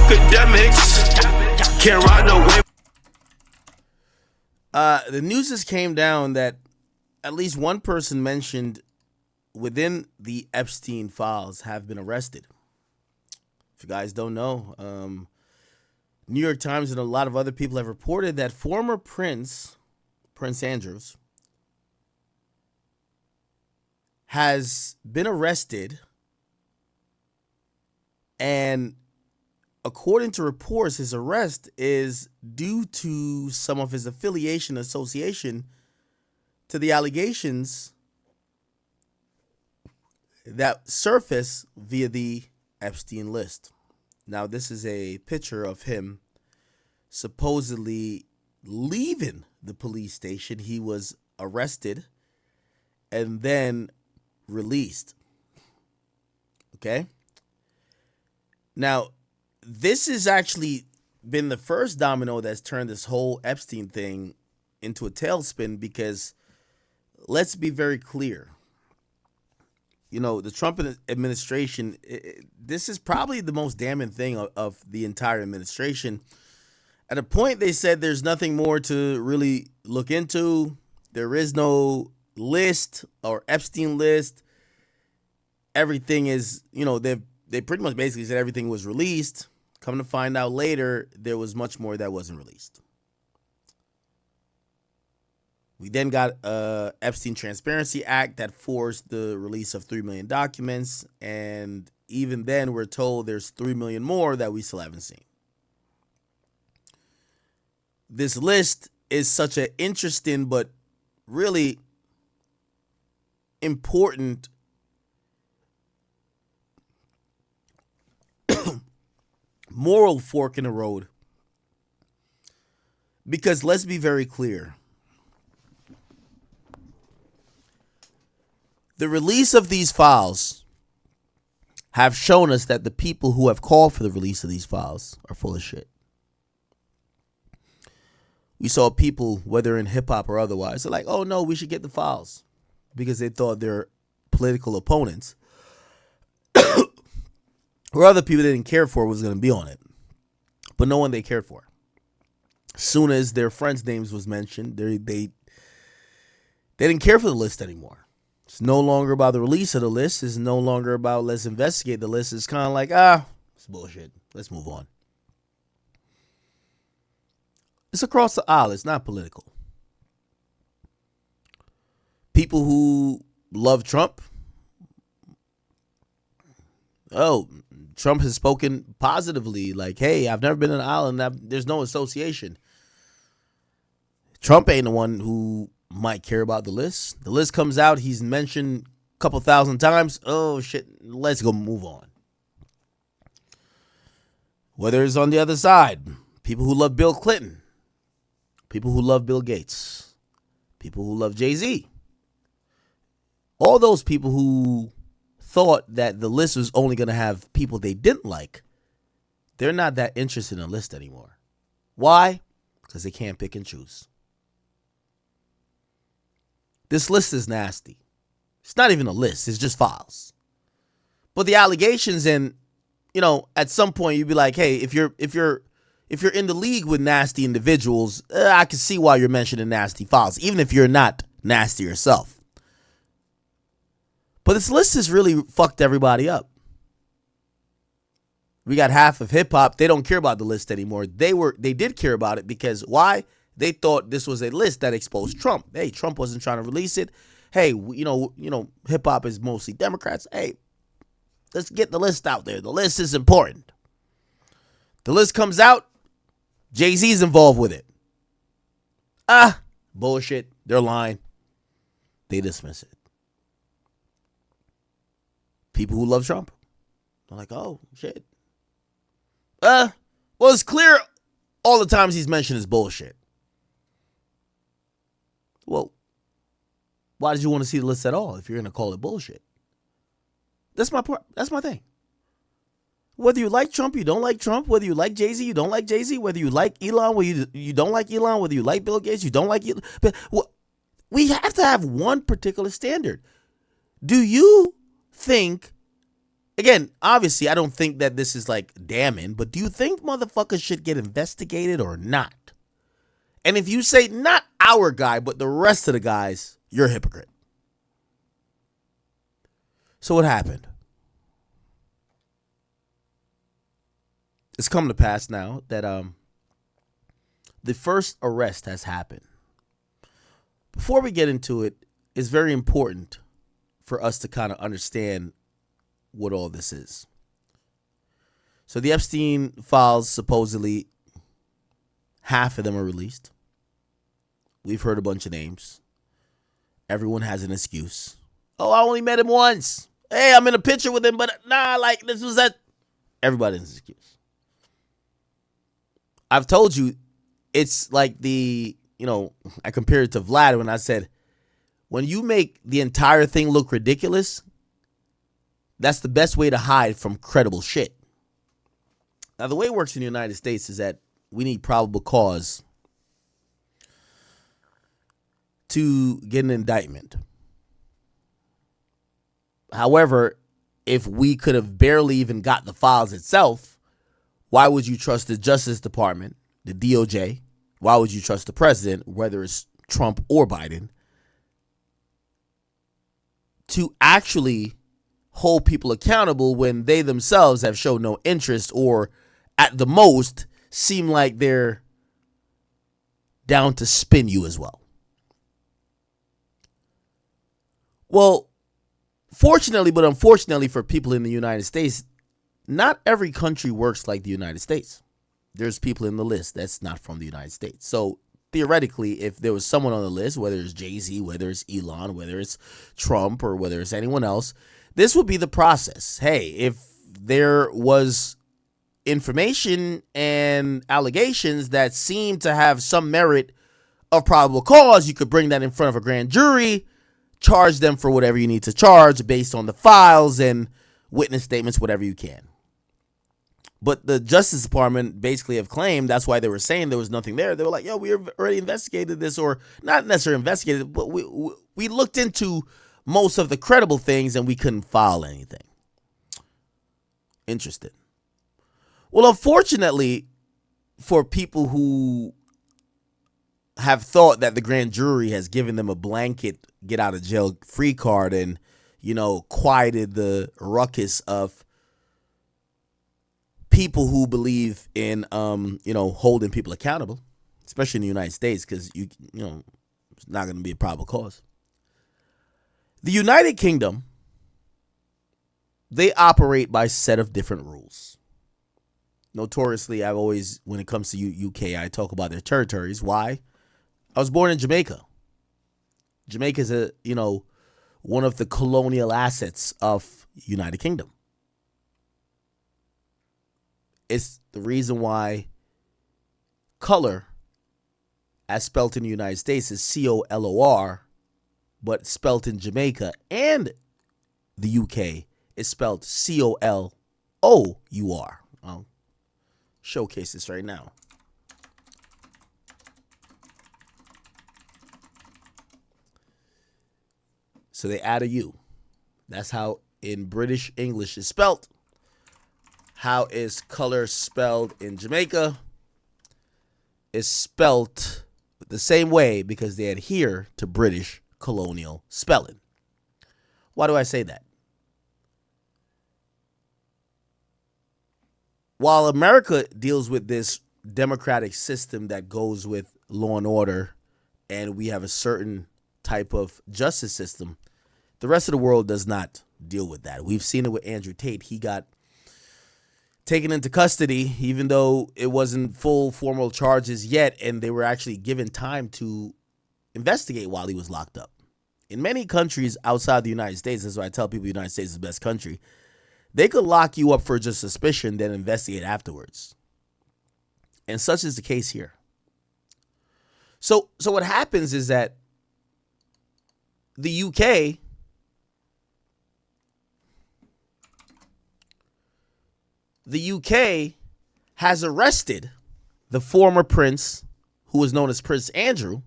Akademiks can't ride no wave. The news just came down that at least one person mentioned within the Epstein Files have been arrested. If you guys don't know, New York Times and a lot of other people have reported that former Prince Andrews, has been arrested, and according to reports, his arrest is due to some of his association to the allegations that surface via the Epstein list. Now, this is a picture of him supposedly leaving the police station. He was arrested and then released. Okay? Now, this has actually been the first domino that's turned this whole Epstein thing into a tailspin, because let's be very clear. You know, the Trump administration, this is probably the most damning thing of the entire administration. At a point, they said there's nothing more to really look into. There is no list or Epstein list. Everything is, they pretty much basically said everything was released. Come to find out later, there was much more that wasn't released. We then got Epstein Transparency Act that forced the release of 3 million documents. And even then, we're told there's 3 million more that we still haven't seen. This list is such an interesting but really important moral fork in the road. Because let's be very clear. The release of these files have shown us that the people who have called for the release of these files are full of shit. We saw people, whether in hip hop or otherwise, they're like, oh no, we should get the files, because they thought their political opponents or other people they didn't care for was going to be on it. But no one they cared for. As soon as their friends' names was mentioned, they didn't care for the list anymore. It's no longer about the release of the list. It's no longer about let's investigate the list. It's kind of like, it's bullshit. Let's move on. It's across the aisle. It's not political. People who love Trump. Oh, Trump has spoken positively. Like, hey, I've never been in an island. There's no association. Trump ain't the one who might care about the list. The list comes out. He's mentioned a couple thousand times. Oh, shit. Let's go move on. Whether it's on the other side, people who love Bill Clinton, people who love Bill Gates, people who love Jay-Z, all those people who thought that the list was only going to have people they didn't like, they're not that interested in the list anymore. Why? Because they can't pick and choose. This list is nasty. It's not even a list. It's just files. But the allegations, and at some point you'd be like, hey, if you're in the league with nasty individuals, I can see why you're mentioning nasty files, even if you're not nasty yourself. But this list has really fucked everybody up. We got half of hip hop. They don't care about the list anymore. They did care about it because why? They thought this was a list that exposed Trump. Hey, Trump wasn't trying to release it. Hey, hip hop is mostly Democrats. Hey, let's get the list out there. The list is important. The list comes out. Jay-Z's involved with it. Bullshit. They're lying. They dismiss it. People who love Trump, they're like, oh, shit. Well, it's clear all the times he's mentioned is bullshit. Well, why did you want to see the list at all if you're going to call it bullshit? That's my part. That's my thing. Whether you like Trump, you don't like Trump. Whether you like Jay-Z, you don't like Jay-Z. Whether you like Elon, whether you don't like Elon. Whether you like Bill Gates, you don't like Elon. But we have to have one particular standard. Do you think again, obviously, I don't think that this is like damning, but do you think motherfuckers should get investigated or not? And if you say not our guy, but the rest of the guys, you're a hypocrite. So what happened? It's come to pass now that the first arrest has happened. Before we get into it, it's very important for us to kind of understand what all this is. So the Epstein Files, supposedly, half of them are released. We've heard a bunch of names. Everyone has an excuse. Oh, I only met him once. Hey, I'm in a picture with him, but nah, like this was that. Everybody has an excuse. I've told you, it's like I compared it to Vlad when I said, when you make the entire thing look ridiculous, that's the best way to hide from credible shit. Now, the way it works in the United States is that we need probable cause to get an indictment. However, if we could have barely even got the files itself, why would you trust the Justice Department, the DOJ? Why would you trust the president, whether it's Trump or Biden, to actually hold people accountable when they themselves have shown no interest, or at the most seem like they're down to spin you as well? Well, fortunately, but unfortunately for people in the United States, not every country works like the United States. There's people in the list that's not from the United States. So theoretically, if there was someone on the list, whether it's Jay-Z, whether it's Elon, whether it's Trump, or whether it's anyone else, this would be the process. Hey, if there was information and allegations that seem to have some merit of probable cause, you could bring that in front of a grand jury, charge them for whatever you need to charge based on the files and witness statements, whatever you can. But the Justice Department basically have claimed that's why they were saying there was nothing there. They were like, yo, we already investigated this, or not necessarily investigated, but we looked into most of the credible things and we couldn't file anything. Interesting. Well, unfortunately, for people who have thought that the grand jury has given them a blanket get out of jail free card and, quieted the ruckus of people who believe in, holding people accountable, especially in the United States, because, it's not going to be a probable cause. The United Kingdom, they operate by a set of different rules. Notoriously, I've always, when it comes to UK, I talk about their territories. Why? I was born in Jamaica. Jamaica is one of the colonial assets of United Kingdom. It's the reason why color, as spelt in the United States, is COLOR, but spelt in Jamaica and the UK is spelled COLOUR. I'll showcase this right now. So they add a U. That's how in British English is spelt. How is color spelled in Jamaica? Is spelt the same way because they adhere to British colonial spelling. Why do I say that? While America deals with this democratic system that goes with law and order, and we have a certain type of justice system, the rest of the world does not deal with that. We've seen it with Andrew Tate. He got taken into custody, even though it wasn't full formal charges yet, and they were actually given time to investigate while he was locked up. In many countries outside the United States, that's why I tell people the United States is the best country, they could lock you up for just suspicion, then investigate afterwards. And such is the case here. So what happens is that the UK has arrested the former prince, who was known as Prince Andrew.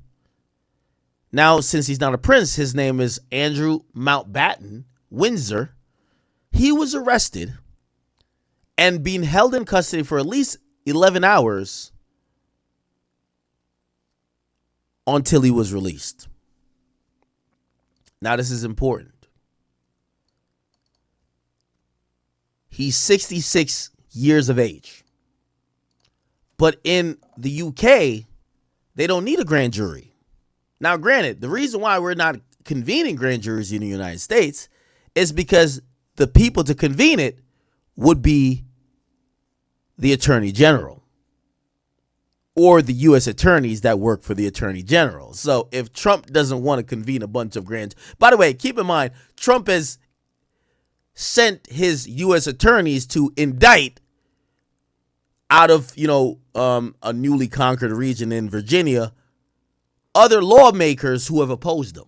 Now, since he's not a prince, his name is Andrew Mountbatten Windsor. He was arrested and being held in custody for at least 11 hours until he was released. Now, this is important. He's 66 years of age. But in the UK, they don't need a grand jury. Now, granted, the reason why we're not convening grand juries in the United States is because the people to convene it would be the Attorney General or the U.S. attorneys that work for the Attorney General. So if Trump doesn't want to convene a bunch of grand... By the way, keep in mind, Trump has sent his U.S. attorneys to indict out of, a newly conquered region in Virginia, other lawmakers who have opposed them.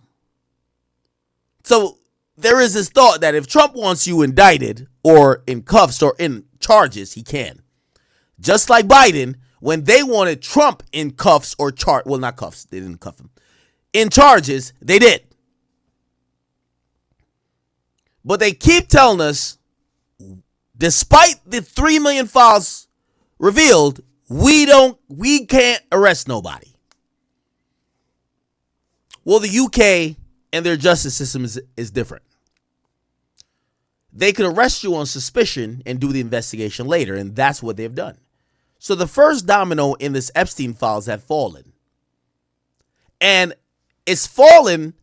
So there is this thought that if Trump wants you indicted or in cuffs or in charges, he can. Just like Biden, when they wanted Trump in cuffs or not cuffs, they didn't cuff him. In charges, they did. But they keep telling us, despite the 3 million files revealed, we can't arrest nobody. Well, the UK and their justice system is different. They could arrest you on suspicion and do the investigation later, and that's what they've done. So the first domino in this Epstein Files have fallen. And it's fallen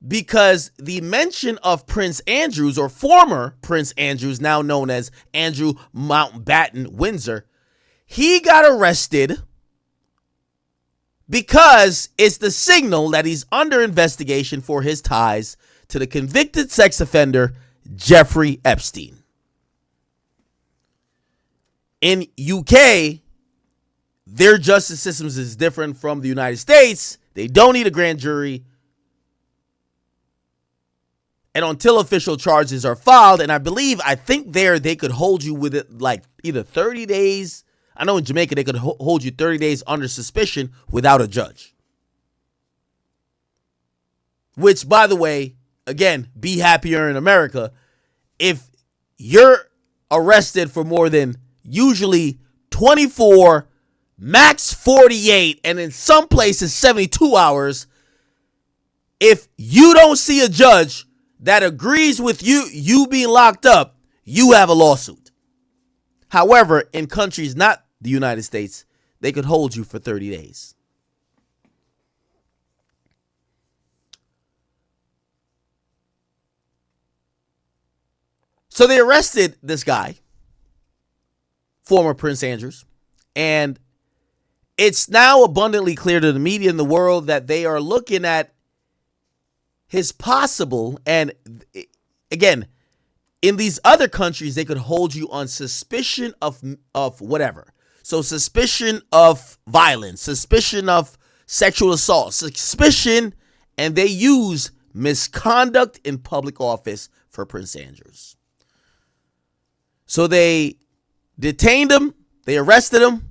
because the mention of Prince Andrews, or former Prince Andrews, now known as Andrew Mountbatten Windsor, he got arrested because it's the signal that he's under investigation for his ties to the convicted sex offender Jeffrey Epstein. In UK, their justice systems is different from the United States. They don't need a grand jury. And until official charges are filed, and I think they could hold you with it like either 30 days. I know in Jamaica they could hold you 30 days under suspicion without a judge. Which, by the way, again, be happier in America. If you're arrested for more than usually 24, max 48, and in some places 72 hours, if you don't see a judge that agrees with you being locked up, you have a lawsuit. However, in countries not the United States, they could hold you for 30 days. So they arrested this guy, former Prince Andrews, and it's now abundantly clear to the media in the world that they are looking at his possible, and again, in these other countries, they could hold you on suspicion of whatever. So suspicion of violence, suspicion of sexual assault, suspicion, and they use misconduct in public office for Prince Andrews. So they detained him, they arrested him,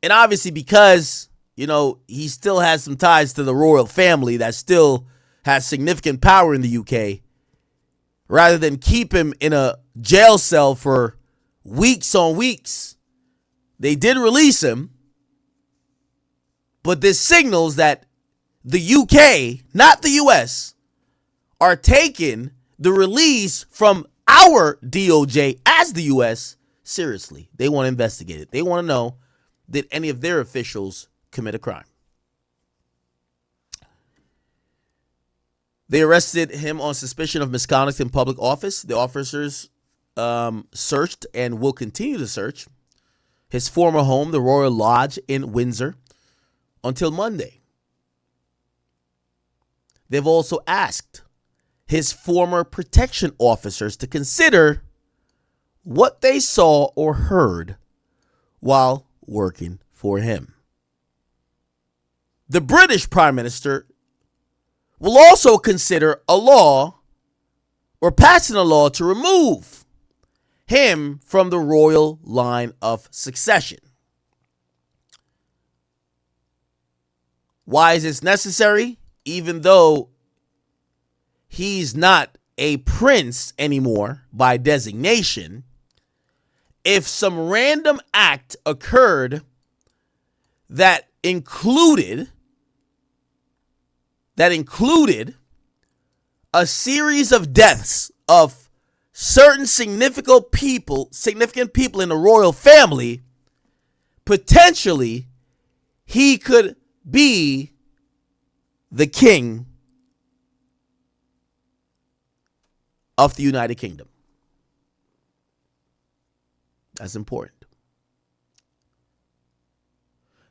and obviously because, he still has some ties to the royal family that still has significant power in the UK, rather than keep him in a jail cell for weeks on weeks, they did release him. But this signals that the UK, not the US, are taking the release from our DOJ as the US seriously. They want to investigate it. They want to know, did any of their officials commit a crime? They arrested him on suspicion of misconduct in public office. The officers searched and will continue to search his former home, the Royal Lodge in Windsor, until Monday. They've also asked his former protection officers to consider what they saw or heard while working for him. The British Prime Minister will also consider a law or passing a law to remove him from the royal line of succession. Why is this necessary? Even though he's not a prince anymore by designation if some random act occurred that included a series of deaths of certain significant people in the royal family. Potentially he could be the king of the United Kingdom. That's important.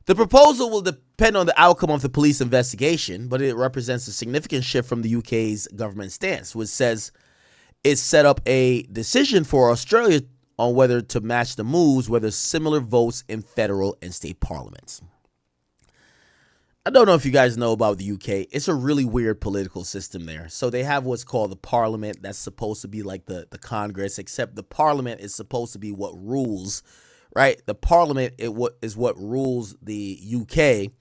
The proposal will depend on the outcome of the police investigation, but it represents a significant shift from the UK's government stance, which says it set up a decision for Australia on whether to match the moves, whether similar votes in federal and state parliaments. I don't know if you guys know about the UK. It's a really weird political system there. So they have what's called the parliament. That's supposed to be like the Congress, except the parliament is supposed to be what rules, right? The parliament is what rules the UK,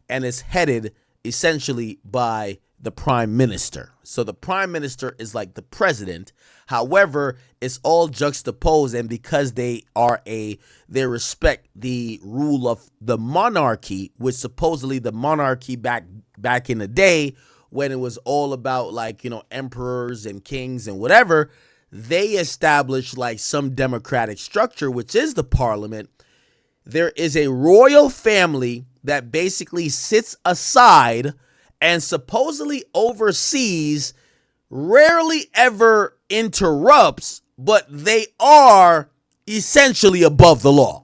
and it's headed essentially by the prime minister. So the prime minister is like the president. However, it's all juxtaposed, and because they respect the rule of the monarchy, which supposedly the monarchy back in the day when it was all about emperors and kings and whatever, they established like some democratic structure, which is the parliament. There is a royal family that basically sits aside and supposedly oversees, rarely ever interrupts, but they are essentially above the law.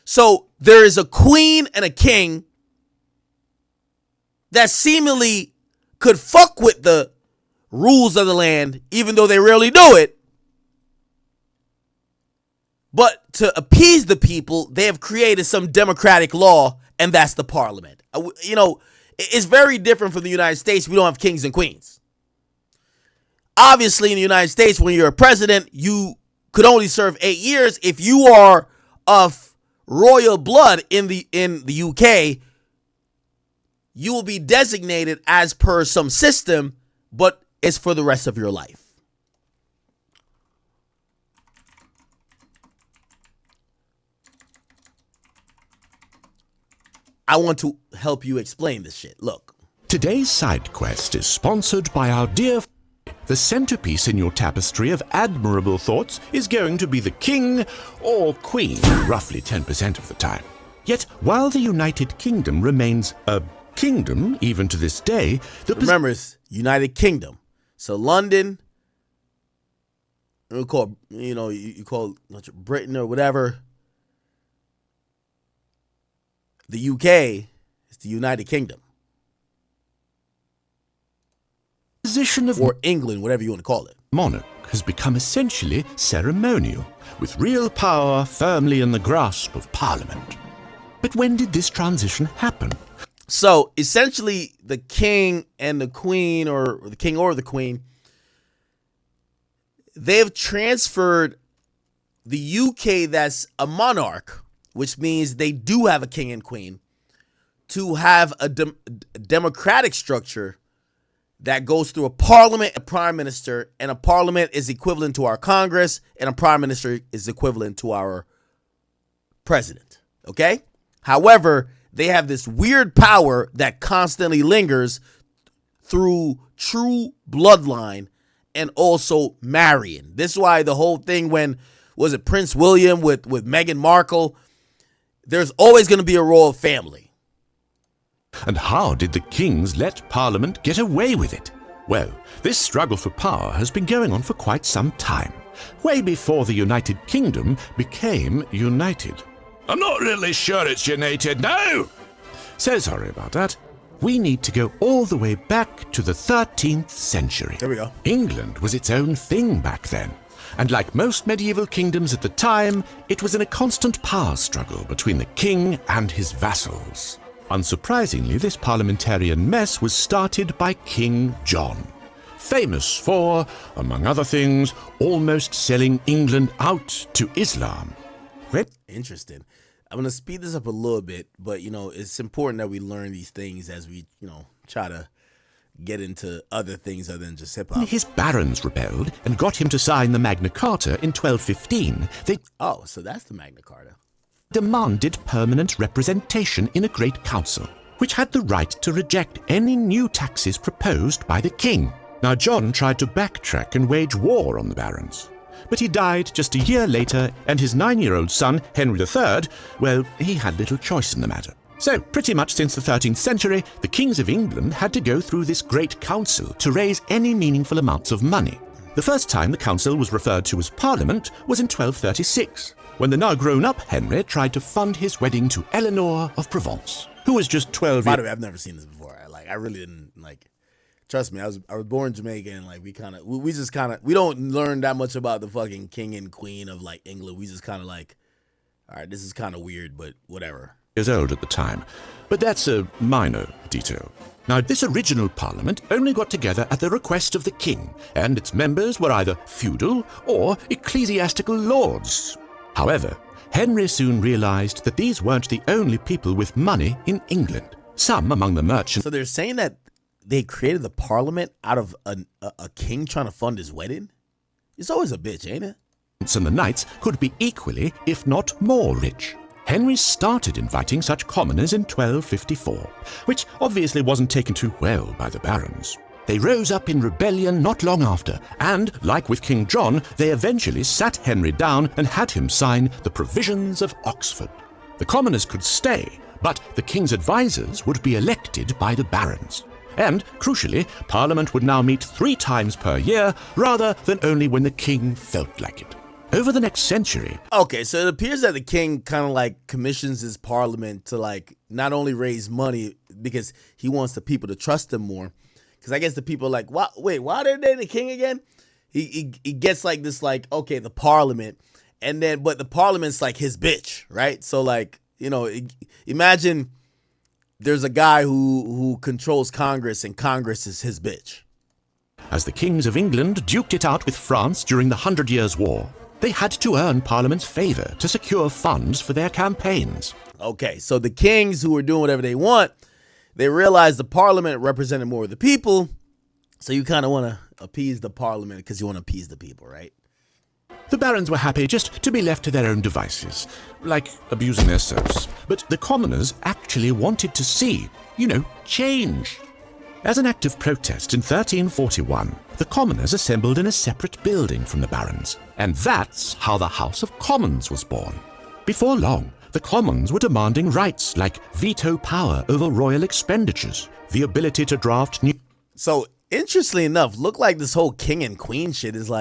So there is a queen and a king that seemingly could fuck with the rules of the land, even though they rarely do it. But to appease the people, they have created some democratic law, and that's the parliament. It's very different from the United States. We don't have kings and queens. Obviously, in the United States, when you're a president, you could only serve 8 years. If you are of royal blood in the UK, you will be designated as per some system, but it's for the rest of your life. I want to help you explain this shit. Look. Today's side quest is sponsored by our dear The centerpiece in your tapestry of admirable thoughts is going to be the king or queen, roughly 10% of the time. Yet, while the United Kingdom remains a kingdom even to this day, remember, it's United Kingdom. So London, you call Britain or whatever. The UK is the United Kingdom. Position of or England, whatever you want to call it. Monarch has become essentially ceremonial, with real power firmly in the grasp of Parliament. But when did this transition happen? So essentially, the king and the queen, or the king or the queen, they have transferred the UK, that's a monarch, which means they do have a king and queen, to have a democratic structure that goes through a parliament, a prime minister, and a parliament is equivalent to our Congress, and a prime minister is equivalent to our president. Okay? However, they have this weird power that constantly lingers through true bloodline and also marrying. This is why the whole thing when, was it Prince William with Meghan Markle, there's always going to be a royal family. And how did the kings let Parliament get away with it? Well, this struggle for power has been going on for quite some time, way before the United Kingdom became united. I'm not really sure it's united now. So sorry about that. We need to go all the way back to the 13th century. There we go. England was its own thing back then. And like most medieval kingdoms at the time, it was in a constant power struggle between the king and his vassals. Unsurprisingly, this parliamentarian mess was started by King John, famous for, among other things, almost selling England out to Islam. Interesting. I'm going to speed this up a little bit, but, it's important that we learn these things as we, try to get into other things other than just hip hop. His barons rebelled and got him to sign the Magna Carta in 1215. They So that's the Magna Carta. demanded permanent representation in a great council, which had the right to reject any new taxes proposed by the king. Now, John tried to backtrack and wage war on the barons, but he died just a year later, and his 9-year-old son, Henry III, well, he had little choice in the matter. So, pretty much since the 13th century, the kings of England had to go through this great council to raise any meaningful amounts of money. The first time the council was referred to as Parliament was in 1236, when the now grown-up Henry tried to fund his wedding to Eleanor of Provence, who was just 12 By years... the way, I've never seen this before. I really didn't, trust me, I was born Jamaican, and, we don't learn that much about the fucking king and queen of, England. We just kind of all right, this is kind of weird, but whatever. Years old at the time, but that's a minor detail. Now, this original parliament only got together at the request of the king, and its members were either feudal or ecclesiastical lords. However, Henry soon realized that these weren't the only people with money in England. Some among the merchants... So they're saying that they created the parliament out of a king trying to fund his wedding? It's always a bitch, ain't it? and the knights could be equally, if not more, rich. Henry started inviting such commoners in 1254, which obviously wasn't taken too well by the barons. They rose up in rebellion not long after, and, like with King John, they eventually sat Henry down and had him sign the Provisions of Oxford. The commoners could stay, but the king's advisors would be elected by the barons. And, crucially, Parliament would now meet 3 times per year, rather than only when the king felt like it. Over the next century... Okay, so it appears that the king kind of commissions his parliament to not only raise money because he wants the people to trust him more. Because I guess the people are why are they the king again? He gets okay, the parliament, and then but the parliament's his bitch, right? So imagine there's a guy who controls Congress, and Congress is his bitch. As the kings of England duked it out with France during the 100 Years' War, they had to earn Parliament's favour to secure funds for their campaigns. Okay, so the kings who are doing whatever they want, they realize the Parliament represented more of the people, so you kind of want to appease the Parliament because you want to appease the people, right? The barons were happy just to be left to their own devices, like abusing their serfs. But the commoners actually wanted to see, change. As an act of protest in 1341, the commoners assembled in a separate building from the barons, and that's how the House of Commons was born. Before long, the commons were demanding rights like veto power over royal expenditures, the ability to draft new... So, interestingly enough, look like this whole king and queen shit is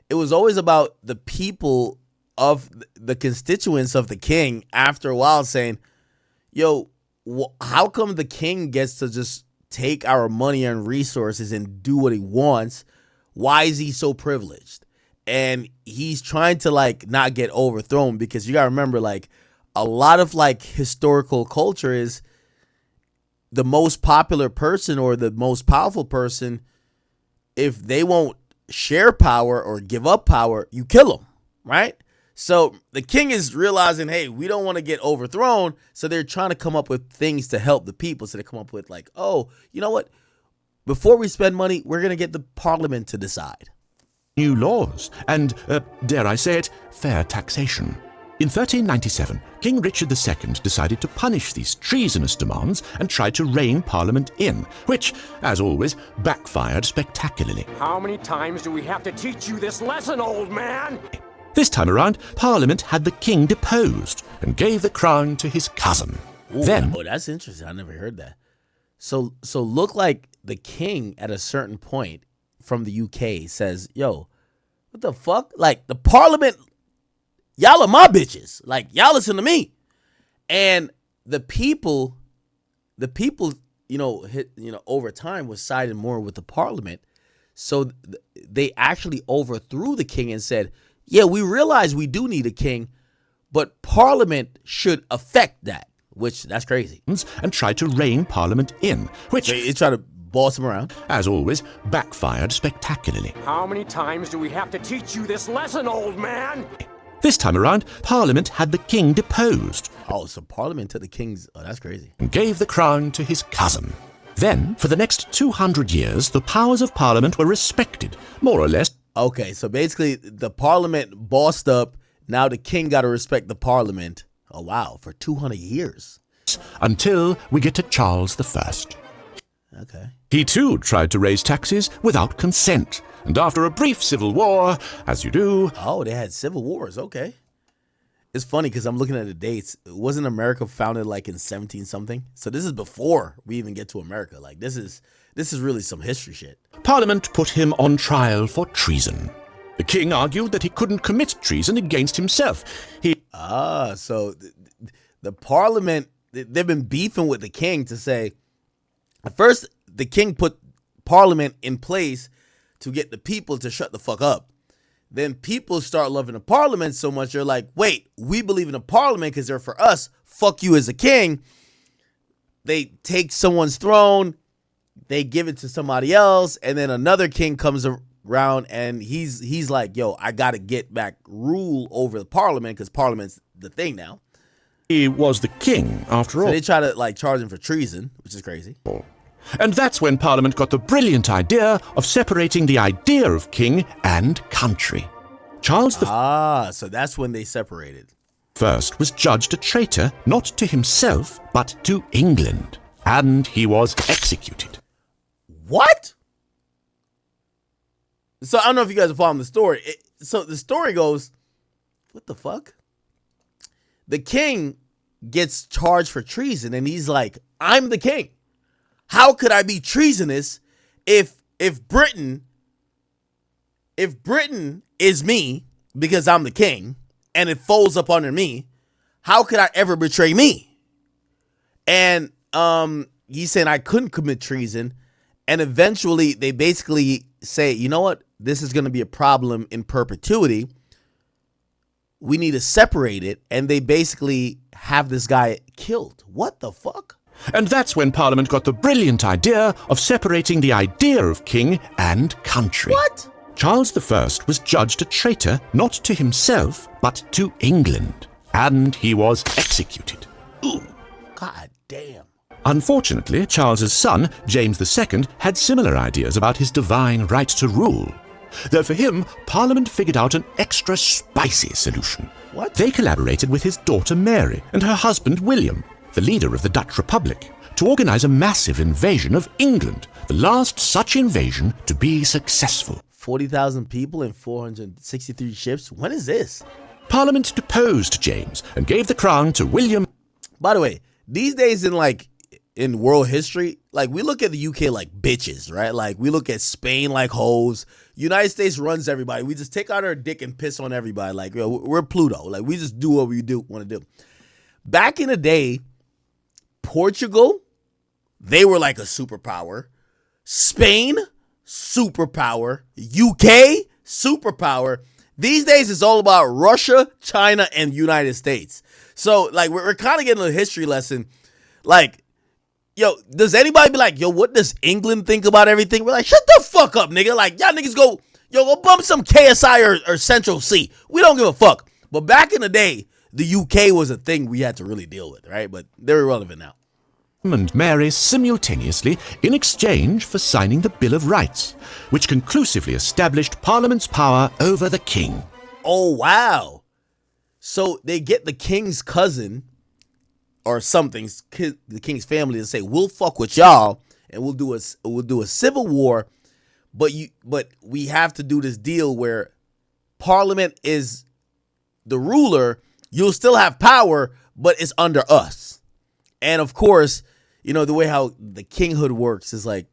it was always about the people of the constituents of the king after a while saying, yo, how come the king gets to just take our money and resources and do what he wants? Why is he so privileged? And he's trying to not get overthrown, because you gotta remember a lot of historical culture is the most popular person or the most powerful person, if they won't share power or give up power, you kill them, right? So the king is realizing, hey, we don't want to get overthrown, so they're trying to come up with things to help the people. So they come up with oh, you know what? Before we spend money, we're going to get the parliament to decide. New laws and, dare I say it, fair taxation. In 1397, King Richard II decided to punish these treasonous demands and tried to rein Parliament in, which, as always, backfired spectacularly. How many times do we have to teach you this lesson, old man? This time around, Parliament had the king deposed and gave the crown to his cousin. Ooh, Then, that's interesting. I never heard that. So look like the king at a certain point from the UK says, yo, what the fuck? The Parliament, y'all are my bitches. Y'all listen to me. And the people, over time was siding more with the Parliament. So they actually overthrew the king and said, yeah, we realize we do need a king, but Parliament should affect that, which that's crazy. And tried to rein Parliament in, which... They try to boss him around. As always, backfired spectacularly. How many times do we have to teach you this lesson, old man? This time around, Parliament had the king deposed. Oh, so Parliament to the king's... Oh, that's crazy. And gave the crown to his cousin. Then, for the next 200 years, the powers of Parliament were respected, more or less. Okay, so basically the Parliament bossed up. Now the king got to respect the Parliament. Oh, wow, for 200 years. Until we get to Charles I. Okay. He too tried to raise taxes without consent, and after a brief civil war, as you do... Oh, they had civil wars, okay. It's funny because I'm looking at the dates. Wasn't America founded like in 17-something? So this is before we even get to America. Like this is really some history shit. Parliament put him on trial for treason. The king argued that he couldn't commit treason against himself. So the Parliament, they've been beefing with the king to say, at first the king put Parliament in place to get the people to shut the fuck up. Then people start loving the Parliament so much, they're like, wait, we believe in the Parliament because they're for us. Fuck you as a king. They take someone's throne, they give it to somebody else, and then another king comes around and he's like, yo, I got to get back rule over the Parliament because Parliament's the thing now. He was the king, after all. So they try to like charge him for treason, which is crazy. And that's when Parliament got the brilliant idea of separating the idea of king and country. Charles so that's when they separated. First was judged a traitor not to himself, but to England. And he was executed. What? So I don't know if you guys are following the story. So the story goes, what the fuck? The king gets charged for treason, and he's like, I'm the king. How could I be treasonous if Britain is me because I'm the king and it folds up under me? How could I ever betray me? And he's saying I couldn't commit treason. And eventually they basically say, you know what? This is going to be a problem in perpetuity. We need to separate it. And they basically have this guy killed. What the fuck? And that's when Parliament got the brilliant idea of separating the idea of king and country. What? Charles I was judged a traitor not to himself, but to England. And he was executed. Ooh, god damn. Unfortunately, Charles's son, James II, had similar ideas about his divine right to rule. Though for him, Parliament figured out an extra spicy solution. What? They collaborated with his daughter Mary and her husband William, the leader of the Dutch Republic, to organize a massive invasion of England, the last such invasion to be successful. 40,000 people and 463 ships? When is this? Parliament deposed James and gave the crown to William. By the way, these days in world history, like we look at the UK like bitches, right? Like we look at Spain like hoes. United States runs everybody. We just take out our dick and piss on everybody. Like we're Pluto. Like we just do what we want to do. Back in the day, Portugal, they were like a superpower. Spain, superpower. UK, superpower. These days, it's all about Russia, China, and United States. So, like, we're kind of getting a history lesson. Like, yo, does anybody be like, yo, what does England think about everything? We're like, shut the fuck up, nigga. Like, y'all niggas go bump some KSI or Central C. We don't give a fuck. But back in the day, the UK was a thing we had to really deal with, right? But they're irrelevant now. And Mary simultaneously in exchange for signing the Bill of Rights, which conclusively established Parliament's power over the king. Oh, wow. So they get the king's cousin or something, the king's family, to say, we'll fuck with y'all and we'll do a civil war, but we have to do this deal where Parliament is the ruler. You'll still have power, but it's under us. And of course, you know, the way how the kinghood works is like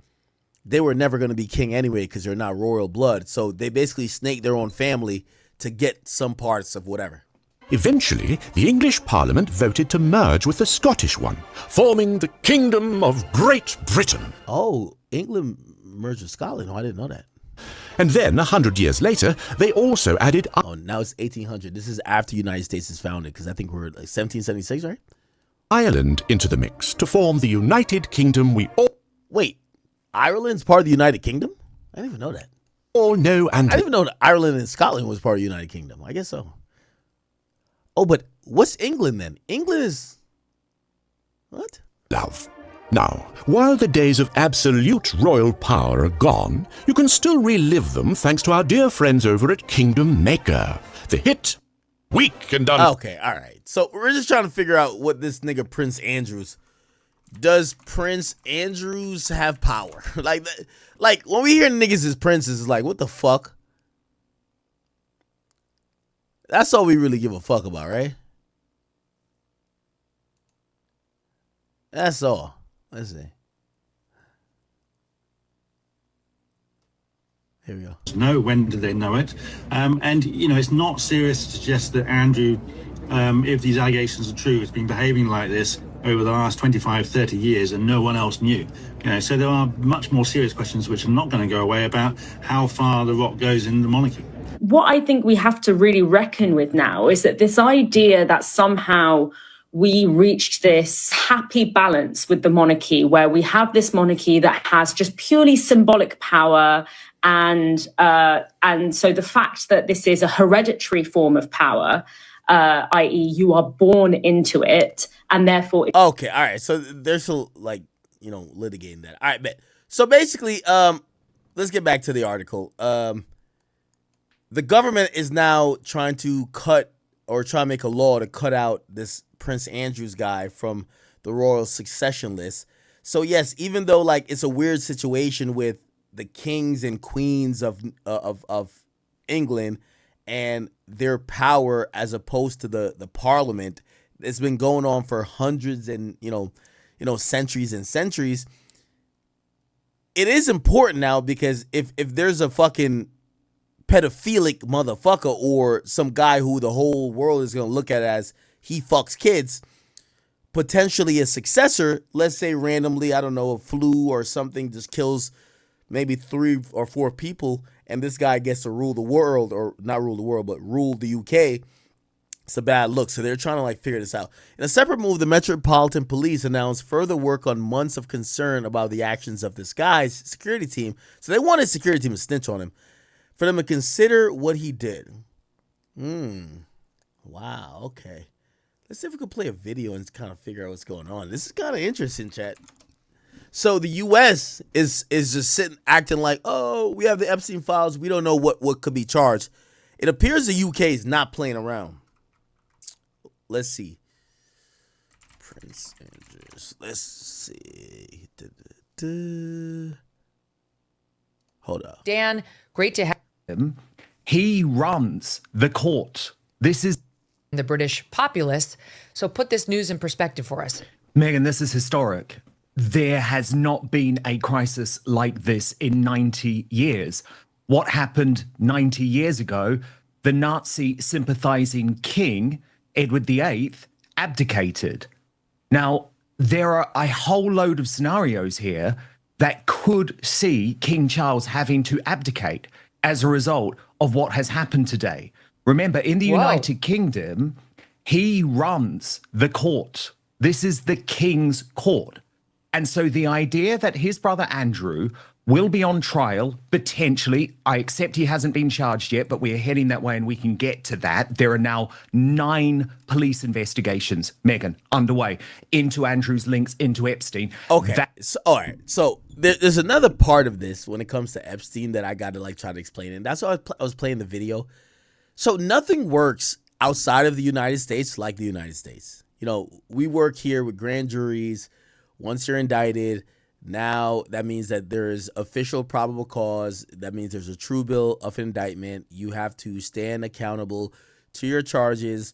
they were never going to be king anyway because they're not royal blood. So they basically snake their own family to get some parts of whatever. Eventually, the English Parliament voted to merge with the Scottish one, forming the Kingdom of Great Britain. Oh, England merged with Scotland. Oh, I didn't know that. And then, 100 years later, they also added... Oh, now it's 1800. This is after the United States is founded because I think we're like 1776, right? Ireland into the mix to form the United Kingdom we all... Wait, Ireland's part of the United Kingdom? I didn't even know that. All know and... I didn't even know that Ireland and Scotland was part of the United Kingdom. I guess so. Oh, but what's England then? England is... What? Love. Now, while the days of absolute royal power are gone, you can still relive them thanks to our dear friends over at Kingdom Maker. The hit, Weak and Okay, all right. So we're just trying to figure out what this nigga Prince Andrews. Does Prince Andrews have power? like when we hear niggas as princes, it's like, what the fuck? That's all we really give a fuck about, right? That's all. Let's see. Here we go. Know when do they know it? And you know, it's not serious to suggest that Andrew, if these allegations are true, has been behaving like this over the last 25, 30 years and no one else knew. You know, so there are much more serious questions which are not going to go away about how far the rock goes in the monarchy. What I think we have to really reckon with now is that this idea that somehow we reached this happy balance with the monarchy, where we have this monarchy that has just purely symbolic power, and so the fact that this is a hereditary form of power, i.e., you are born into it, and therefore. Okay, all right. So there's still litigating that. All right, bet. So basically, let's get back to the article. The government is now trying to make a law to cut out this Prince Andrews guy from the royal succession list. So yes, even though it's a weird situation with the kings and queens of England and their power as opposed to the parliament, it's been going on for hundreds and centuries and centuries. It is important now because if there's a fucking pedophilic motherfucker or some guy who the whole world is going to look at as he fucks kids, potentially a successor, let's say randomly, I don't know, a flu or something just kills maybe 3 or 4 people, and this guy gets to rule the world, or not rule the world, but rule the UK. It's a bad look. So they're trying to figure this out. In a separate move, the Metropolitan Police announced further work on months of concern about the actions of this guy's security team. So they wanted security team to snitch on him, for them to consider what he did. Wow, okay. Let's see if we can play a video and kind of figure out what's going on. This is kind of interesting, chat. So the U.S. is just acting like, oh, we have the Epstein Files. We don't know what could be charged. It appears the U.K. is not playing around. Let's see. Prince Andrews. Let's see. Hold up. Dan, great to have him. He runs the court. This is the British populace. So put this news in perspective for us. Megan, this is historic. There has not been a crisis like this in 90 years. What happened 90 years ago? The Nazi sympathizing king, Edward VIII, abdicated. Now, there are a whole load of scenarios here that could see King Charles having to abdicate as a result of what has happened today. Remember, in the United Kingdom, he runs the court. This is the king's court. And so the idea that his brother Andrew will be on trial, potentially, I accept he hasn't been charged yet, but we're heading that way and we can get to that. There are now 9 police investigations, Megan, underway into Andrew's links into Epstein. Okay, all right. So there's another part of this when it comes to Epstein that I got to try to explain. And that's why I was playing the video. So nothing works outside of the United States like the United States. We work here with grand juries. Once you're indicted, now that means that there is official probable cause. That means there's a true bill of indictment. You have to stand accountable to your charges.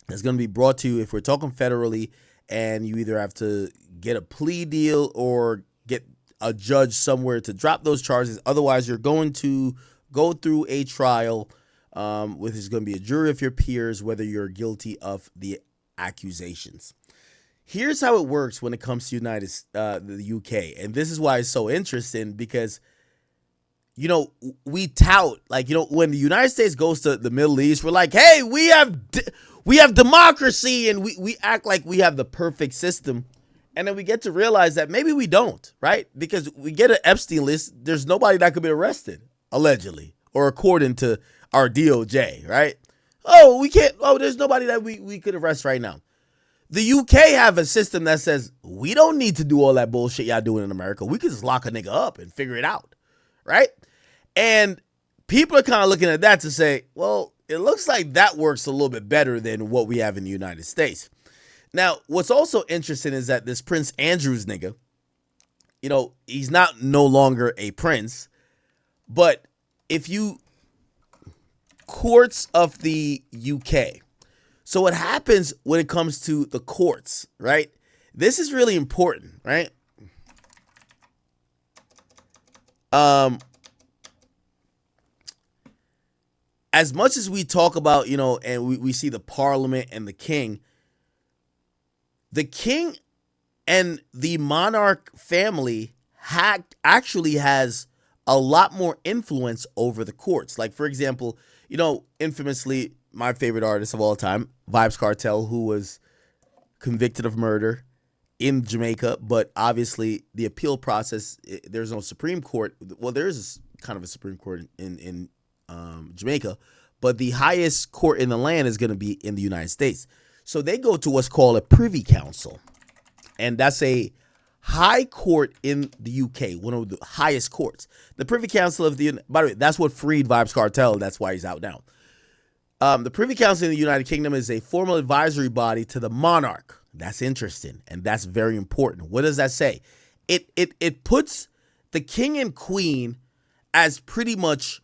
That's going to be brought to you if we're talking federally, and you either have to get a plea deal or get a judge somewhere to drop those charges. Otherwise, you're going to go through a trial with there's going to be a jury of your peers, whether you're guilty of the accusations. Here's how it works when it comes to the UK. And this is why it's so interesting because, we tout, when the United States goes to the Middle East, we're like, hey, we have democracy and we act like we have the perfect system. And then we get to realize that maybe we don't, right? Because we get an Epstein list. There's nobody that could be arrested, allegedly, or according to our DOJ, right? Oh, we can't. Oh, there's nobody that we could arrest right now. The UK have a system that says we don't need to do all that bullshit y'all doing in America. We can just lock a nigga up and figure it out, right? And people are kind of looking at that to say, well, it looks like that works a little bit better than what we have in the United States. Now, what's also interesting is that this Prince Andrew's nigga, you know, he's not no longer a prince, but if you courts of the UK. So what happens when it comes to the courts, right? This is really important, right? As much as we talk about, you know, and we see the parliament and the king and the monarch family actually has a lot more influence over the courts. Like, for example, you know, infamously, my favorite artist of all time, Vybz Kartel, who was convicted of murder in Jamaica, but obviously the appeal process, there's no Supreme Court. Well, there is kind of a Supreme Court in Jamaica, but the highest court in the land is going to be in the United States. So they go to what's called a Privy Council, and that's a high court in the UK, one of the highest courts. The Privy Council of the, by the way, that's what freed Vybz Kartel. That's why he's out now. The Privy Council in the United Kingdom is a formal advisory body to the monarch. That's interesting, and that's very important. What does that say? It puts the king and queen as pretty much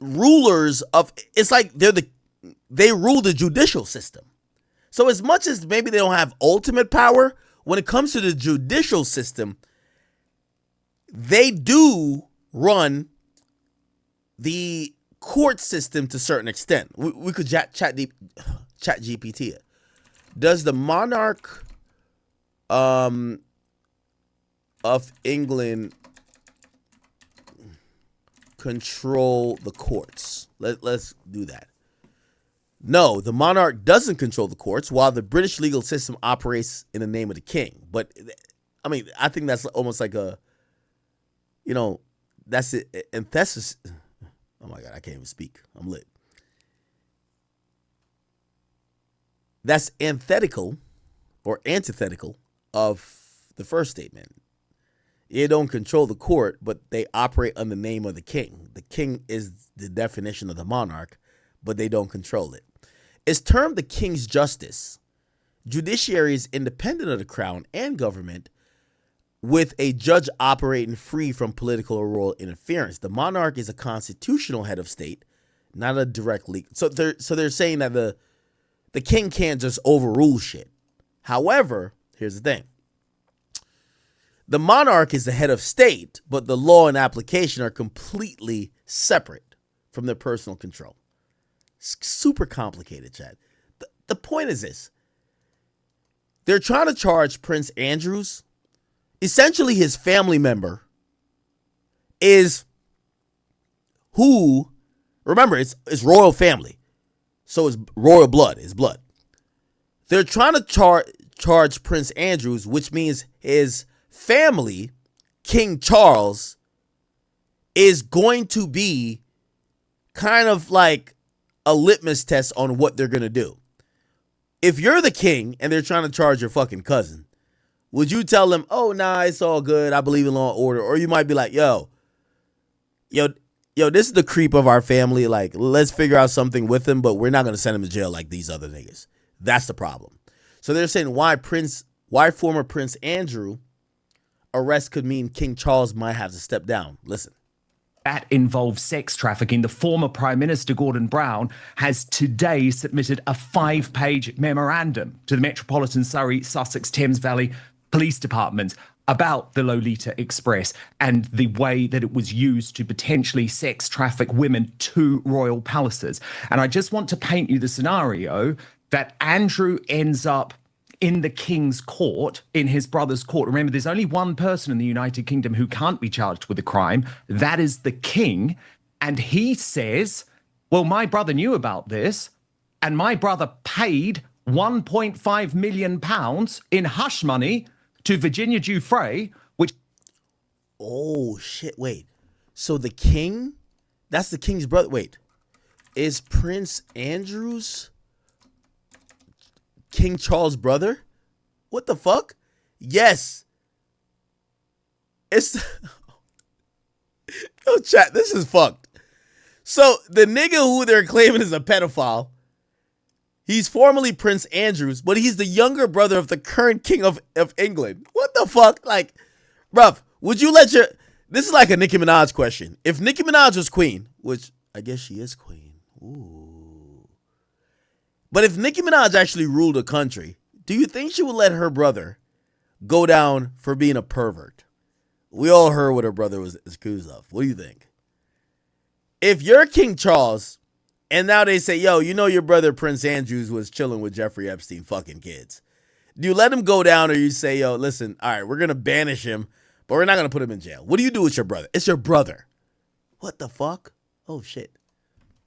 rulers of, it's like they rule the judicial system. So as much as maybe they don't have ultimate power, when it comes to the judicial system, they do run the court system to a certain extent. We could chat GPT it. Does the monarch of England control the courts? Let's do that. No, the monarch doesn't control the courts, while the British legal system operates in the name of the king. But, I mean, I think that's almost like a, you know, that's it. Antithesis. Oh my God, I can't even speak. I'm lit. That's antithetical of the first statement. They don't control the court, but they operate under the name of the king. The king is the definition of the monarch, but they don't control it. It's termed the king's justice. Judiciary is independent of the crown and government, with a judge operating free from political or royal interference. The monarch is a constitutional head of state, not a direct legal. So they're saying that the king can't just overrule shit. However, here's the thing. The monarch is the head of state, but the law and application are completely separate from their personal control. It's super complicated, Chad. The point is this. They're trying to charge Prince Andrews. Essentially, his family member is who, remember, it's royal family. So it's royal blood, it's blood. They're trying to charge Prince Andrews, which means his family, King Charles, is going to be kind of like a litmus test on what they're going to do. If you're the king and they're trying to charge your fucking cousin, would you tell them, oh, nah, it's all good, I believe in law and order? Or you might be like, yo, this is the creep of our family. Like, let's figure out something with him, but we're not going to send him to jail like these other niggas. That's the problem. So they're saying why former Prince Andrew arrest could mean King Charles might have to step down. Listen. That involves sex trafficking. The former Prime Minister, Gordon Brown, has today submitted a 5-page memorandum to the Metropolitan Surrey, Sussex, Thames Valley Police Department about the Lolita Express and the way that it was used to potentially sex traffic women to royal palaces. And I just want to paint you the scenario that Andrew ends up in the king's court, in his brother's court. Remember, there's only one person in the United Kingdom who can't be charged with a crime. That is the king. And he says, well, my brother knew about this, and my brother paid £1.5 million in hush money to Virginia Giuffre, which... Oh, shit, wait. So the king, that's the king's brother. Wait. Is Prince Andrew's King Charles' brother? What the fuck? Yes. It's yo, chat, this is fucked. So the nigga who they're claiming is a pedophile, he's formerly Prince Andrews, but he's the younger brother of the current king of England. What the fuck? Like, bruv, would you let your... This is like a Nicki Minaj question. If Nicki Minaj was queen, which I guess she is queen. Ooh. But if Nicki Minaj actually ruled a country, do you think she would let her brother go down for being a pervert? We all heard what her brother was accused of. What do you think? If you're King Charles, and now they say, yo, you know your brother Prince Andrews was chilling with Jeffrey Epstein fucking kids. Do you let him go down, or you say, yo, listen, all right, we're going to banish him, but we're not going to put him in jail? What do you do with your brother? It's your brother. What the fuck? Oh, shit.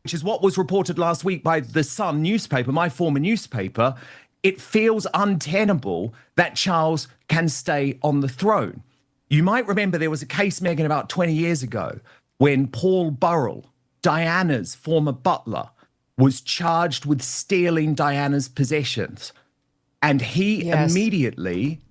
Which is what was reported last week by the Sun newspaper, my former newspaper. It feels untenable that Charles can stay on the throne. You might remember there was a case, Megan, about 20 years ago when Paul Burrell, Diana's former butler, was charged with stealing Diana's possessions. And he immediately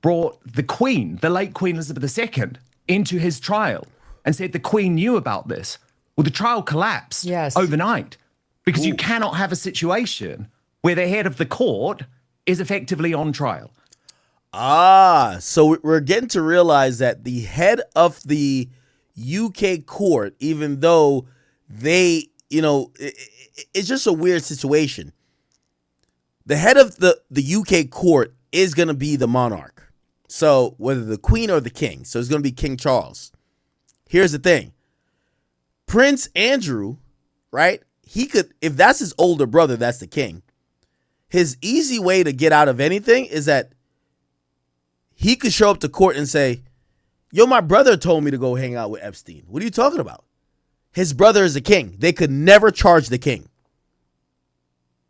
brought the Queen, the late Queen Elizabeth II, into his trial and said the Queen knew about this. Well, the trial collapsed overnight because you cannot have a situation where the head of the court is effectively on trial. Ah, so we're getting to realize that the head of the UK court, even though they, it's just a weird situation. The head of the UK court is going to be the monarch. So whether the Queen or the King. So it's going to be King Charles. Here's the thing. Prince Andrew, right? He could, if that's his older brother, that's the king. His easy way to get out of anything is that he could show up to court and say, yo, my brother told me to go hang out with Epstein. What are you talking about? His brother is the king. They could never charge the king.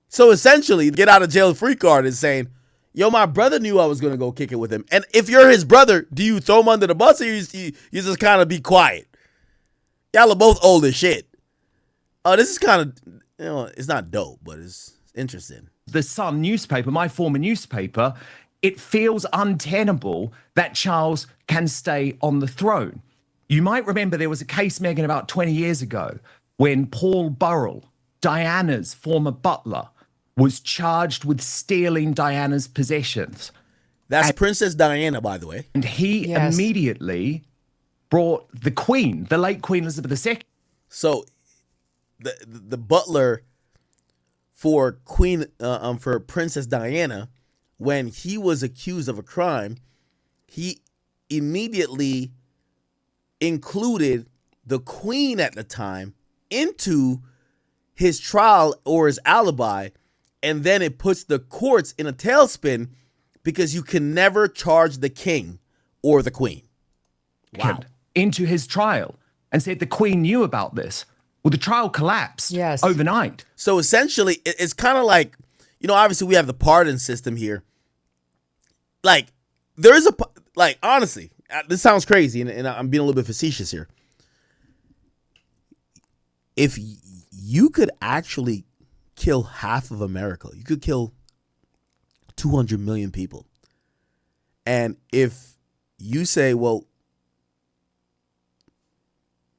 So essentially, get out of jail free card is saying, yo, my brother knew I was going to go kick it with him. And if you're his brother, do you throw him under the bus, or you just kind of be quiet? Y'all are both old as shit. Oh, this is kind of, it's not dope, but it's interesting. The Sun newspaper, my former newspaper, it feels untenable that Charles can stay on the throne. You might remember there was a case, Megan, about 20 years ago when Paul Burrell, Diana's former butler, was charged with stealing Diana's possessions. That's Princess Diana, by the way. And he immediately brought the Queen, the late Queen Elizabeth II. So the butler for for Princess Diana, when he was accused of a crime, he immediately included the Queen at the time into his trial or his alibi, and then it puts the courts in a tailspin because you can never charge the king or the Queen. Wow. Into his trial and said the Queen knew about this. Well, the trial collapsed overnight. So essentially, it's kind of like, obviously we have the pardon system here. Like, there is honestly, this sounds crazy, and I'm being a little bit facetious here. If you could actually kill half of America, you could kill 200 million people. And if you say, well,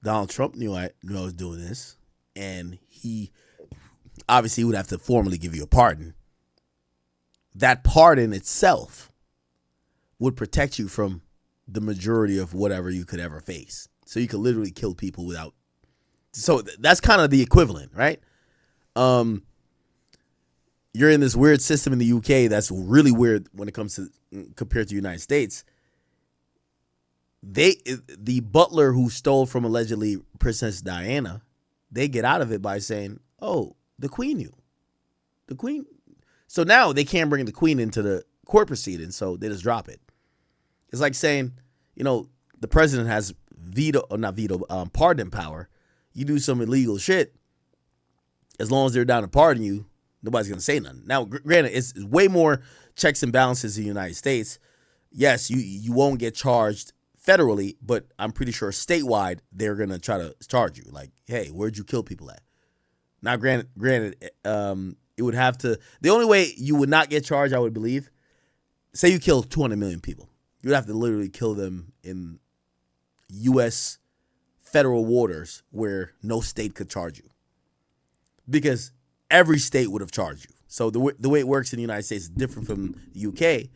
Donald Trump knew I was doing this, and he obviously would have to formally give you a pardon, that pardon itself would protect you from the majority of whatever you could ever face. So you could literally kill people without. So that's kind of the equivalent, right? You're in this weird system in the UK that's really weird when it comes to compared to the United States. The butler who stole from allegedly Princess Diana, they get out of it by saying, oh, the Queen knew. The Queen. So now they can't bring the Queen into the court proceeding, so they just drop it. It's like saying, the president has pardon power. You do some illegal shit, as long as they're down to pardon you, nobody's going to say nothing. Now, granted, it's way more checks and balances in the United States. Yes, you won't get charged federally, but I'm pretty sure statewide they're going to try to charge you. Like, hey, where'd you kill people at? Now, granted, it would have to. The only way you would not get charged, I would believe, say you kill 200 million people, you would have to literally kill them in U.S. federal waters where no state could charge you, because every state would have charged you. So the way it works in the United States is different from the UK.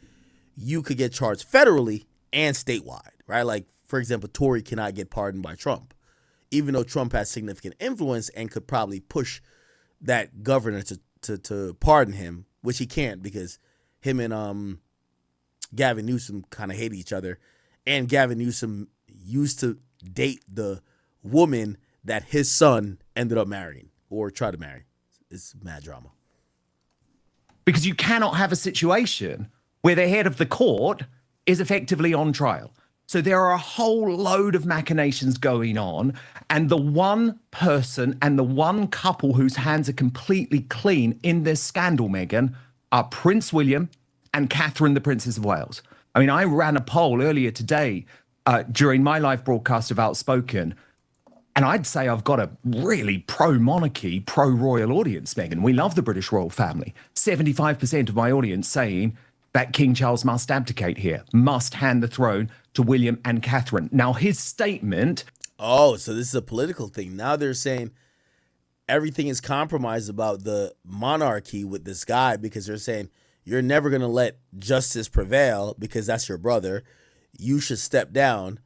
You could get charged federally and statewide, right? Like, for example, Tory cannot get pardoned by Trump, even though Trump has significant influence and could probably push that governor to pardon him, which he can't because him and Gavin Newsom kind of hate each other. And Gavin Newsom used to date the woman that his son ended up marrying or tried to marry. It's mad drama. Because you cannot have a situation where the head of the court is effectively on trial. So there are a whole load of machinations going on, and the one person and the one couple whose hands are completely clean in this scandal, Meghan, are Prince William and Catherine, the Princess of Wales. I mean, I ran a poll earlier today during my live broadcast of Outspoken, and I'd say I've got a really pro-monarchy, pro-royal audience, Meghan. We love the British royal family. 75% of my audience saying that King Charles must abdicate here, must hand the throne to William and Catherine. Now, his statement... Oh, so this is a political thing. Now they're saying everything is compromised about the monarchy with this guy because they're saying you're never going to let justice prevail because that's your brother. You should step down.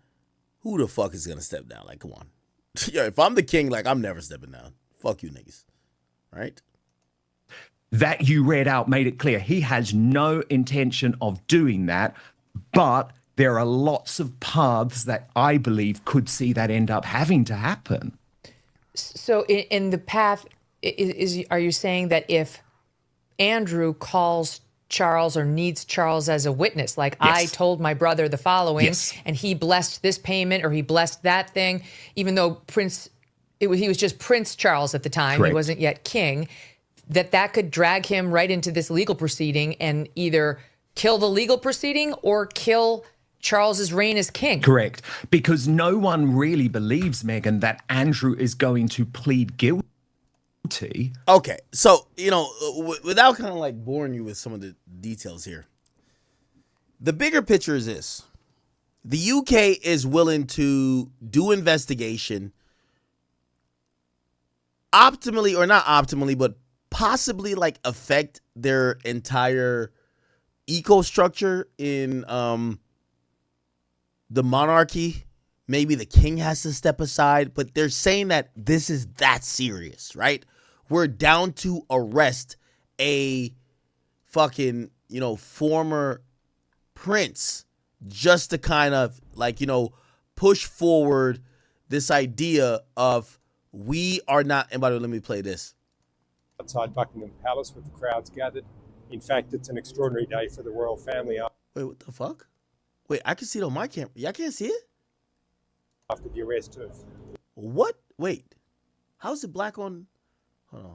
Who the fuck is going to step down? Like, come on. Yo, if I'm the king, like, I'm never stepping down. Fuck you niggas. Right? That you read out made it clear he has no intention of doing that, but there are lots of paths that I believe could see that end up having to happen. So in the path, are you saying that if Andrew calls Charles or needs Charles as a witness, like Yes. I told my brother the following, Yes. and he blessed this payment or he blessed that thing, even though he was just Prince Charles at the time, Correct. he wasn't yet king, that could drag him right into this legal proceeding and either kill the legal proceeding or kill Charles's reign as king. Correct. Because no one really believes, Meghan, that Andrew is going to plead guilty. Okay, so, without kind of like boring you with some of the details here, the bigger picture is this. The UK is willing to do investigation optimally, or not optimally, but possibly like affect their entire eco-structure in the monarchy. Maybe the king has to step aside, but they're saying that this is that serious, right? We're down to arrest a fucking, former prince just to kind of like, push forward this idea of we are not, and by the way, let me play this. Outside Buckingham Palace with the crowds gathered. In fact, it's an extraordinary day for the royal family Wait, what the fuck? Wait, I can see it on my camera. Y'all can't see it? after the arrest of... What? Wait. How's it black on? Hold on.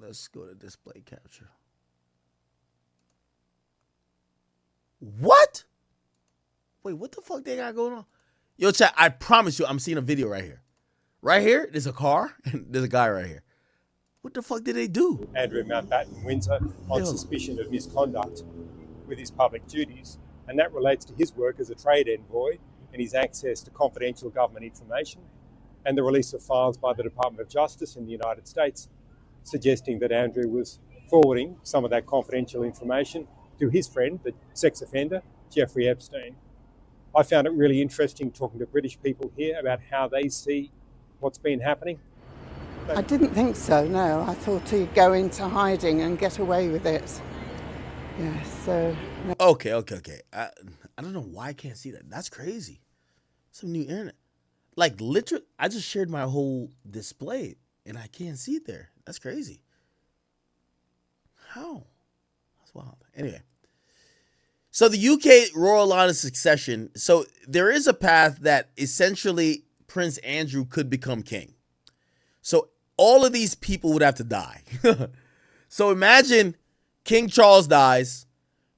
Let's go to display capture. What? Wait, what the fuck they got going on? Yo, chat, I promise you I'm seeing a video right here. Right here, there's a car, and there's a guy right here. What the fuck did they do? Andrew Mountbatten Windsor on suspicion of misconduct with his public duties, and that relates to his work as a trade envoy and his access to confidential government information and the release of files by the Department of Justice in the United States suggesting that Andrew was forwarding some of that confidential information to his friend, the sex offender, Jeffrey Epstein. I found it really interesting talking to British people here about how they see what's been happening. I didn't think so, no. I thought he'd go into hiding and get away with it. Yeah, so... No. Okay. I don't know why I can't see that. That's crazy. Some new internet. Like, literally, I just shared my whole display, and I can't see it there. That's crazy. How? That's wild. Anyway. So the UK royal line of succession. So there is a path that essentially Prince Andrew could become king. So all of these people would have to die. So imagine King Charles dies,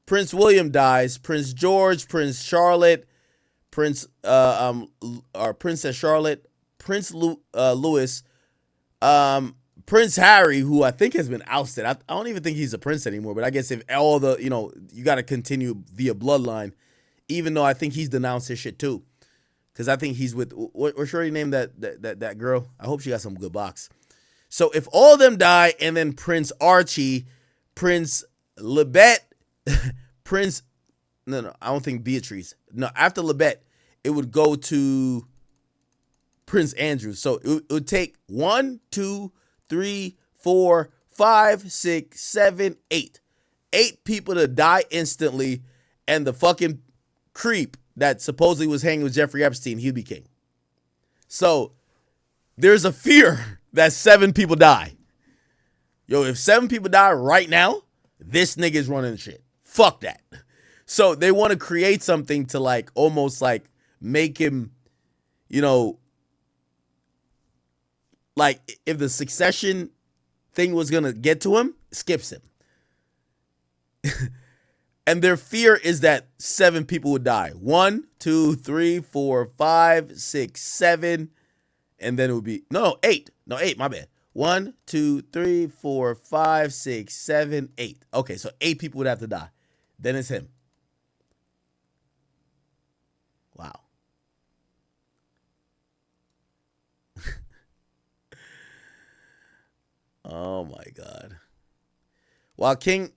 Prince William dies, Prince George, Prince Charlotte, Princess Charlotte, Prince Louis, Prince Harry, who I think has been ousted. I don't even think he's a prince anymore, but I guess if all the, you got to continue via bloodline, even though I think he's denounced his shit too. Because I think he's with, what's your name, that girl? I hope she got some good box. So if all of them die, and then Prince Archie, Prince Lebet, no, I don't think Beatrice. No, after Lebet, it would go to Prince Andrew. So it would take 1, 2, 3, 4, 5, 6, 7, 8. 8 people to die instantly, and the fucking creep that supposedly was hanging with Jeffrey Epstein, he'd be king. So there's a fear that 7 people die. Yo, if 7 people die right now, this nigga's running shit. Fuck that. So they want to create something to like almost like make him, like if the succession thing was going to get to him, skips him. And their fear is that 7 people would die. 1, 2, 3, 4, 5, 6, 7. And then it would be, no, 8. No, 8, my bad. 1, 2, 3, 4, 5, 6, 7, 8. Okay, so 8 people would have to die. Then it's him. Wow. Oh my God. While King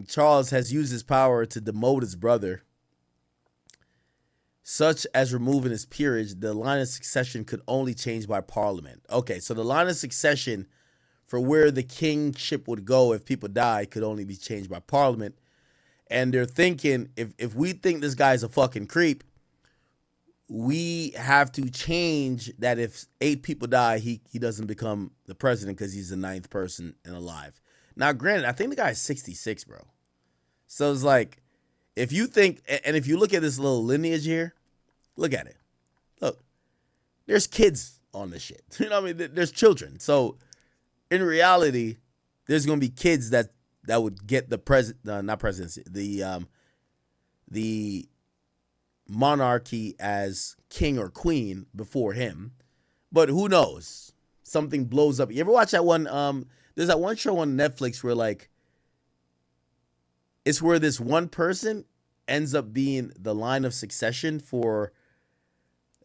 Charles has used his power to demote his brother, such as removing his peerage, the line of succession could only change by parliament. Okay, so the line of succession for where the kingship would go if people die could only be changed by parliament. And they're thinking, if we think this guy's a fucking creep, we have to change that if 8 people die, he doesn't become the president because he's the 9th person and alive. Now, granted, I think the guy's 66, bro. So it's like, if you think, and if you look at this little lineage here, look at it. Look, there's kids on this shit. You know what I mean? There's children. So in reality, there's going to be kids that would get the not presidency, the monarchy as king or queen before him. But who knows? Something blows up. You ever watch that one? There's that one show on Netflix where like, it's where this one person ends up being the line of succession for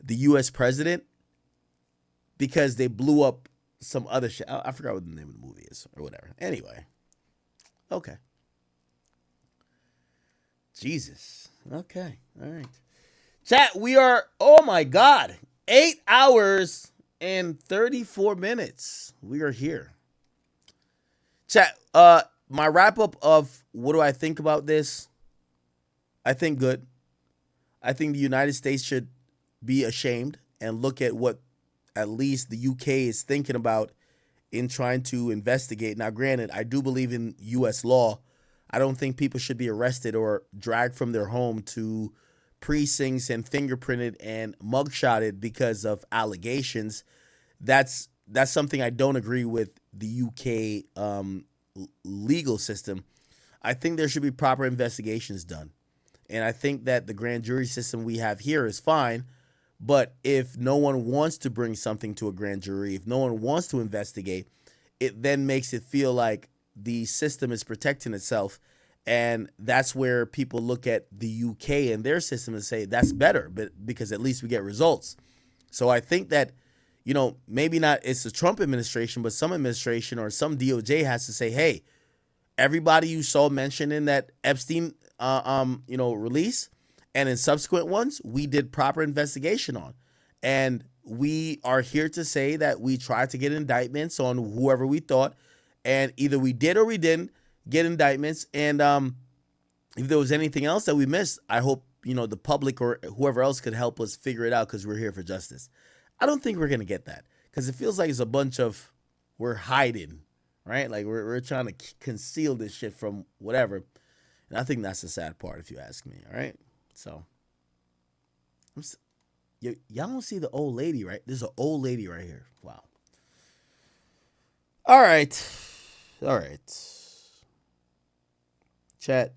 the U.S. president because they blew up some other shit. I forgot what the name of the movie is or whatever. Anyway. Okay. Jesus. Okay. All right. Chat, we are, oh my God, 8 hours and 34 minutes. We are here. Chat, my wrap up of what do I think about this? I think good. I think the United States should be ashamed and look at what at least the UK is thinking about in trying to investigate. Now, granted, I do believe in U.S. law. I don't think people should be arrested or dragged from their home to precincts and fingerprinted and mugshotted because of allegations. That's something I don't agree with the UK legal system. I think there should be proper investigations done. And I think that the grand jury system we have here is fine. But if no one wants to bring something to a grand jury, if no one wants to investigate, it then makes it feel like the system is protecting itself. And that's where people look at the UK and their system and say that's better, but because at least we get results. So I think that, maybe not it's the Trump administration, but some administration or some DOJ has to say, hey, everybody you saw mentioned in that Epstein, release and in subsequent ones, we did proper investigation on. And we are here to say that we tried to get indictments on whoever we thought. And either we did or we didn't get indictments. And if there was anything else that we missed, I hope, the public or whoever else could help us figure it out because we're here for justice. I don't think we're going to get that because it feels like it's a bunch of we're hiding, right? Like we're trying to conceal this shit from whatever. And I think that's the sad part if you ask me, all right? So, y'all don't see the old lady, right? There's an old lady right here. Wow. All right. Chat.